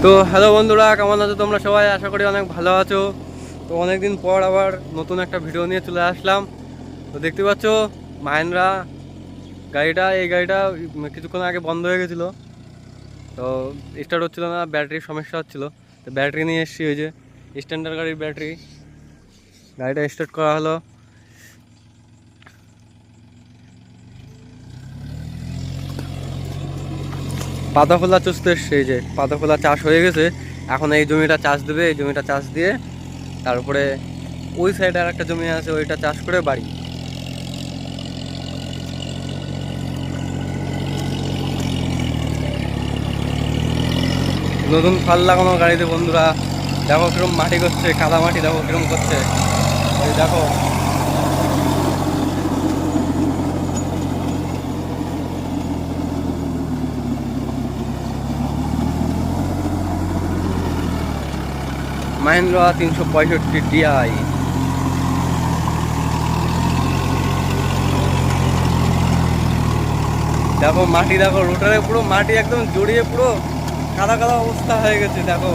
তো হ্যালো বন্ধুরা, কেমন আছো তোমরা সবাই? আশা করি অনেক ভালো আছো। তো অনেকদিন পর আবার নতুন একটা ভিডিও নিয়ে চলে আসলাম। তো দেখতে পাচ্ছ মাহিন্দ্রা গাড়িটা, এই গাড়িটা কিছুক্ষণ আগে বন্ধ হয়ে গেছিলো। তো স্টার্ট হচ্ছিলো না, ব্যাটারির সমস্যা হচ্ছিলো। তো ব্যাটারি নিয়ে এসেছি, ওই যে স্ট্যান্ডার্ড গাড়ির ব্যাটারি। গাড়িটা স্টার্ট করা হলো। পাতা খোলা চুষতে এসছে, এই যে পাতা খোলা চাষ হয়ে গেছে। এখন এই জমিটা চাষ দেবে, এই জমিটা চাষ দিয়ে তারপরে ওই সাইডে আর একটা জমি আছে, ওইটা চাষ করে বাড়ি। নতুন ফাল লাগানো গাড়িতে বন্ধুরা, দেখো কিরম মাটি করছে, কাদা মাটি দেখো কিরম করছে। এই দেখো মাহিন্দ্রা 365 DI। দেখো মাটি, দেখো রোটারে পুরো মাটি একদম জড়িয়ে পুরো কাদা কাদা অবস্থা হয়ে গেছে। দেখো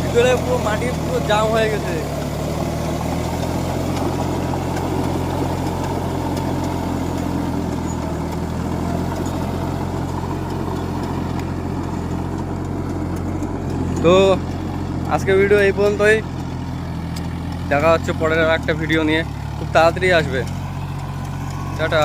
ভিতরে পুরো মাটি পুরো জাম হয়ে গেছে। তো আজকের ভিডিও এই পর্যন্তই। দেখা হচ্ছে পরের একটা ভিডিও নিয়ে, খুব তাড়াতাড়ি আসবে। টাটা।